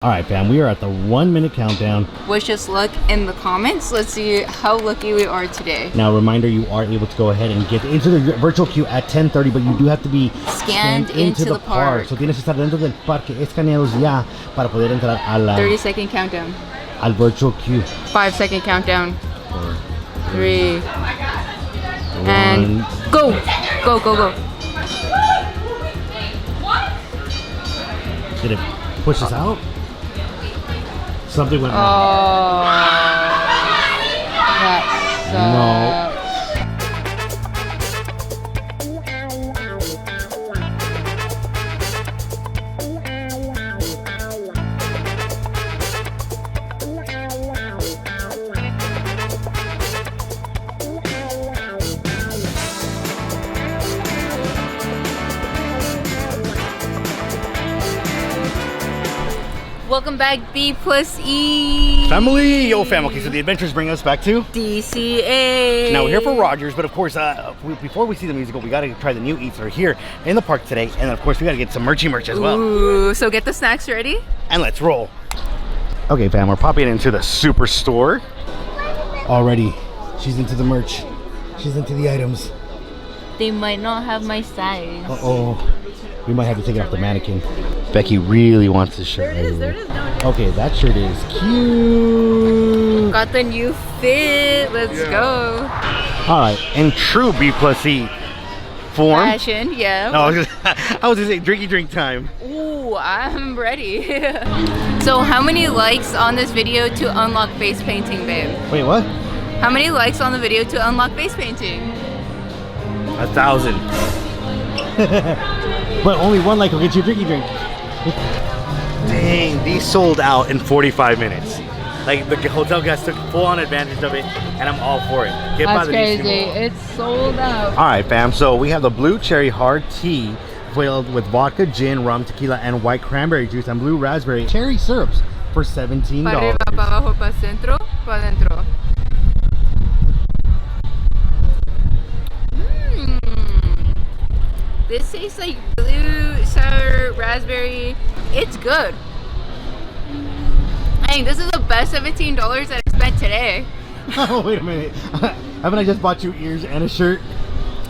All right, fam, we are at the 1 minute countdown. Wish us luck in the comments. Let's see how lucky we are today. Now, reminder, you are able to go ahead and get into the virtual queue at 10:30, but you do have to be scanned into the park. So tienes que estar dentro del parque escaneados ya para poder entrar a la 30-second countdown. Al virtual queue. 5-second countdown. 4, 3, 2, and go! Go, go, go. Did it push us out? Something went wrong. Oh, that sucks. No. Welcome back, B+E Family! Yo, fam. Okay, so the adventures bring us back to DCA. Now we're here for Rogers, but of course, before we see the musical, we gotta try the new eats that are here in the park today, and of course, we gotta get some merch as well. Ooh, so get the snacks ready, and let's roll. Okay, fam, we're popping into the superstore. Already, she's into the merch. She's into the items. They might not have my size. Uh-oh. We might have to take it off the mannequin. Becky really wants this shirt. There it is, there it is. No. Okay, that shirt is cute. Got the new fit. Let's go. All right, in true B+E form. Fashion, yeah. No, I was gonna say drinky drink time. Ooh, I'm ready. So how many likes on this video to unlock face painting, babe? Wait, what? How many likes on the video to unlock face painting? 1,000. But only one like will get you a drinky drink. Dang, these sold out in 45 minutes. Like, the hotel guys took full-on advantage of it, and I'm all for it. That's crazy. It's sold out. All right, fam. So we have the blue cherry hard tea filled with vodka, gin, rum, tequila, and white cranberry juice, and blue raspberry cherry syrups for $17. Pa arriba, pa abajo, pa centro, pa dentro. This tastes like blue, sour, raspberry. It's good. Dang, this is the best $17 that I spent today. Oh, wait a minute. Haven't I just bought you ears and a shirt?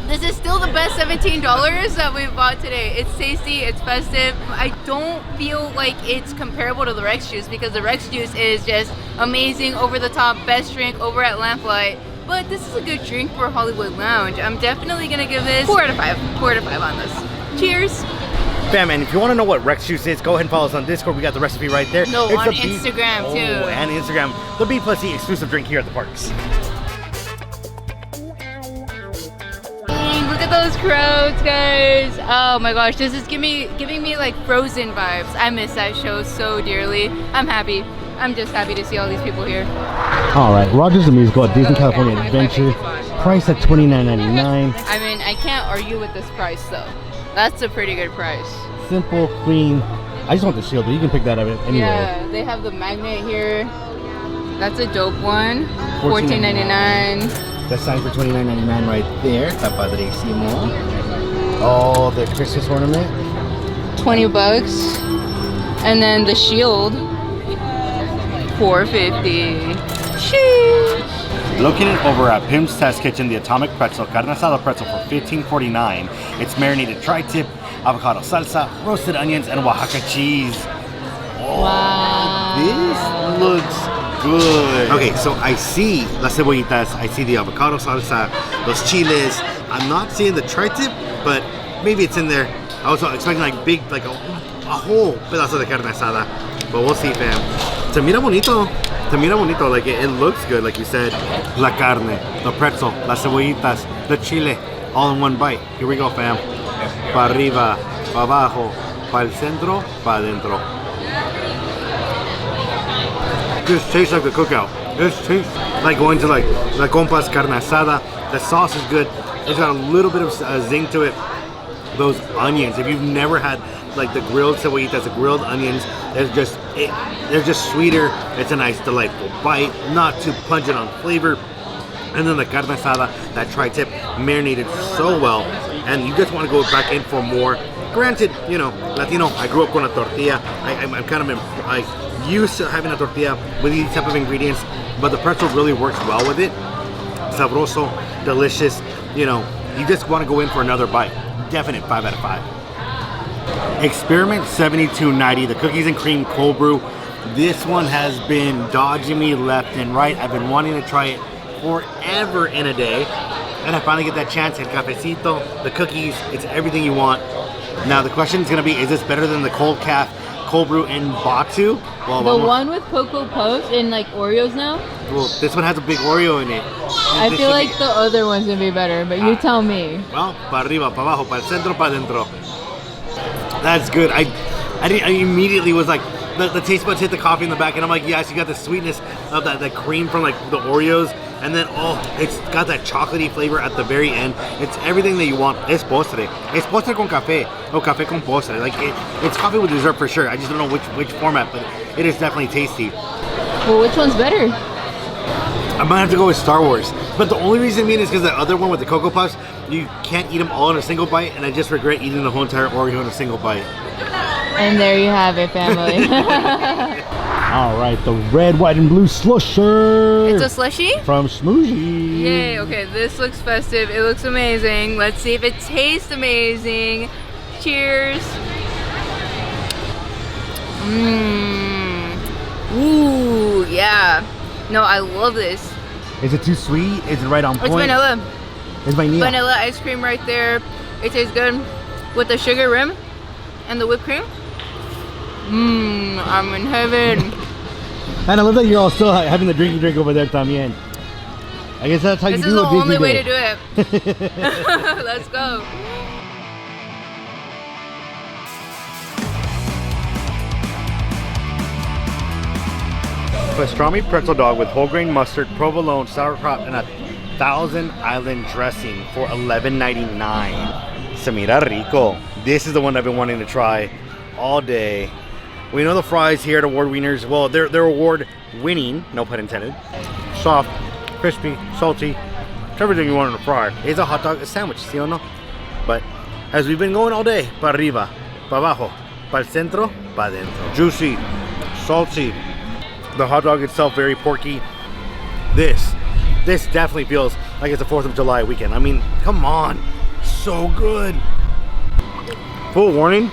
This is still the best $17 that we've bought today. It's tasty, it's festive. I don't feel like it's comparable to the Rex juice because the Rex juice is just amazing, over the top, best drink over at Lamplight. But this is a good drink for Hollywood Lounge. I'm definitely gonna give this 4 out of 5. 4 out of 5 on this. Cheers. Fam, and if you want to know what Rex juice is, go ahead and follow us on Discord. We got the recipe right there. No, it's on Instagram too. And Instagram. The B+E exclusive drink here at the parks. Dang, look at those crowds, guys. Oh my gosh, this is giving me like Frozen vibes. I miss that show so dearly. I'm happy. I'm just happy to see all these people here. All right, Rogers the Musical at Disney California Adventure. Price at $29.99. I mean, I can't argue with this price though. That's a pretty good price. Simple, clean. I just want the shield, but you can pick that up anyway. Yeah, they have the magnet here. That's a dope one. $14.99. That's signed for $29.99 right there. Está padrísimo. Oh, the Christmas ornament. $20. And then the shield. $4.50. Sheesh. Located over at Pim's Test Kitchen, the Atomic Pretzel, carne asada pretzel for $15.49. It's marinated tri-tip, avocado salsa, roasted onions, and Oaxaca cheese. Oh, wow. This looks good. Okay, so I see las cebollitas, I see the avocado salsa, los chiles. I'm not seeing the tri-tip, but maybe it's in there. I was expecting like big, like a whole pedazo de carne asada, but we'll see, fam. Se mira bonito. Like it looks good, like you said. La carne, the pretzel, las cebollitas, the chile, all in one bite. Here we go, fam. Pa arriba, pa abajo, pa el centro, pa adentro. This tastes like the cookout. This tastes like going to like La Compas carne asada. The sauce is good. It's got a little bit of zing to it. Those onions, if you've never had like the grilled cebollitas, the grilled onions, they're just sweeter. It's a nice, delightful bite, not too pungent on flavor. And then the carne asada, that tri-tip, marinated so well. And you just want to go back in for more. Granted, you know, Latino, I grew up on a tortilla. I'm kind of used to having a tortilla with these type of ingredients, but the pretzel really works well with it. Sabroso, delicious. You know, you just want to go in for another bite. Definite 5 out of 5. Experiment 7290, the cookies and cream cold brew. This one has been dodging me left and right. I've been wanting to try it forever in a day. And I finally get that chance. El cafecito, the cookies, it's everything you want. Now the question is going to be, is this better than the cold calf cold brew in Batu? Well, the one with Cocoa Puffs and like Oreos now? Well, this one has a big Oreo in it. I feel like the other one's going to be better, but you tell me. Well, para arriba, para abajo, para el centro, para adentro. That's good. I immediately was like, the taste buds hit the coffee in the back, and I'm like, yes, you got the sweetness of that cream from like the Oreos, and then it's got that chocolatey flavor at the very end. It's everything that you want. Es postre. Es postre con café, o café con postre. Like it's coffee with dessert for sure. I just don't know which format, but it is definitely tasty. Well, which one's better? I might have to go with Star Wars, but the only reason I mean is because the other one with the Cocoa Puffs, you can't eat them all in a single bite, and I just regret eating the whole entire Oreo in a single bite. And there you have it, family. All right, the red, white, and blue Slushie. It's a slushie? From Schmoozies. Yay, okay, this looks festive. It looks amazing. Let's see if it tastes amazing. Cheers. Ooh, yeah. No, I love this. Is it too sweet? Is it right on point? It's vanilla. It's vanilla. Vanilla ice cream right there. It tastes good with the sugar rim and the whipped cream. I'm in heaven. And I love that you're all still having the drinky drink over there también. I guess that's how you do it. This is the only way to do it. Let's go. Pastrami pretzel dog with whole grain mustard, provolone, sauerkraut, and a Thousand Island dressing for $11.99. Se mira rico. This is the one I've been wanting to try all day. We know the fries here at Award Wieners, well, they're award winning, no pun intended. Soft, crispy, salty, it's everything you want in a fry. It's a hot dog, a sandwich, ¿sí o no? But as we've been going all day, para arriba, para abajo, para el centro, para adentro. Juicy, salty. The hot dog itself very porky. This definitely feels like it's a 4th of July weekend. I mean, come on, so good. Full warning,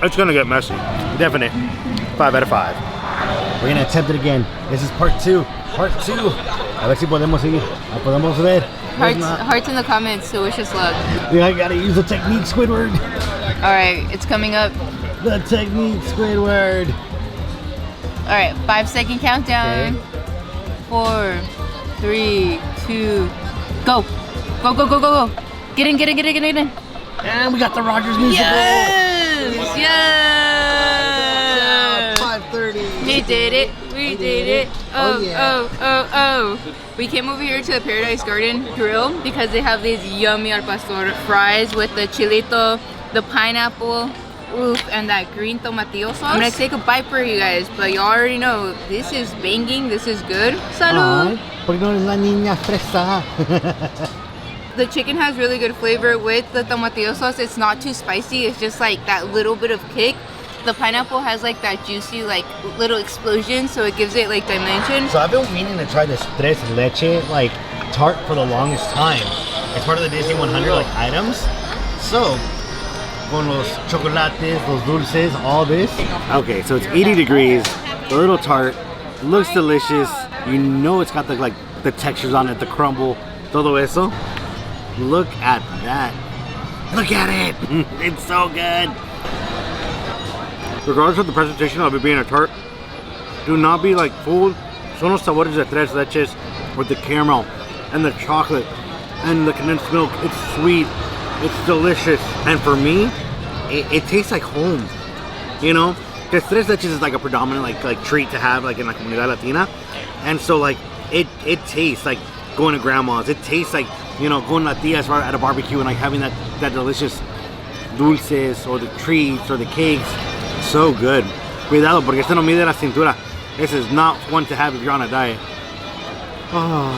it's gonna get messy. Definite 5 out of 5. We're gonna attempt it again. This is part 2. Part 2. A ver si podemos seguir. Podemos ver. Hearts in the comments to wish us luck. Yeah, I gotta use the technique, Squidward. All right, it's coming up. The technique, Squidward. All right, 5-second countdown. Okay. 4, 3, 2, go. Go, go, go, go, go. Get in, get in, get in, get in. And we got the Rogers musical. Yes, yes. 5:30. We did it, we did it. Oh, yeah. oh. We came over here to the Paradise Garden Grill because they have these yummy al pastor fries with the chilito, the pineapple, oof, and that green tomatillo sauce. I'm gonna take a bite for you guys, but you already know this is banging, this is good. Salud! Porque no es la niña fresa. The chicken has really good flavor with the tomatillo sauce. It's not too spicy, it's just like that little bit of kick. The pineapple has like that juicy like little explosion, so it gives it like dimension. So I've been meaning to try this tres leche like tart for the longest time. It's part of the Disney 100 like items. So con los chocolates, los dulces, all this. Okay, so it's 80 degrees, a little tart, looks delicious. You know it's got the textures on it, the crumble, todo eso. Look at that. Look at it. It's so good. Regardless of the presentation of it being a tart, do not be like fooled. Son los sabores de tres leches with the caramel and the chocolate and the condensed milk. It's sweet. It's delicious. And for me, it tastes like home. You know? Because tres leches is like a predominant like treat to have like in la comunidad latina. And so like it tastes like going to grandma's. It tastes like, you know, going to tias right at a barbecue and like having that delicious dulces or the treats or the cakes. So good. Cuidado porque este no mide la cintura. This is not one to have if you're on a diet. Oh.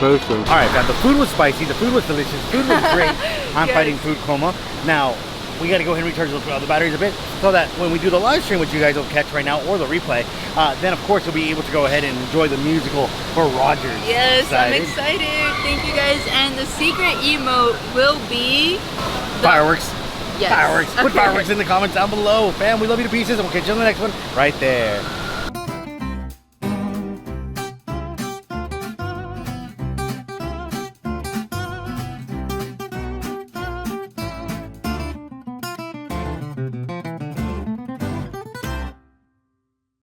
person. All right, fam, the food was spicy, the food was delicious, the food was great. I'm Yes. fighting food coma. Now, we got to go ahead and recharge the batteries a bit so that when we do the live stream, which you guys will catch right now, or the replay, then of course you'll be able to go ahead and enjoy the musical for Rogers. Yes, I'm Excited? excited. Thank you guys. And the secret emote will be Fireworks. Yes. Fireworks. Put fireworks in the comments down below. Fam, we love you to pieces, and we'll catch you on the next one right there.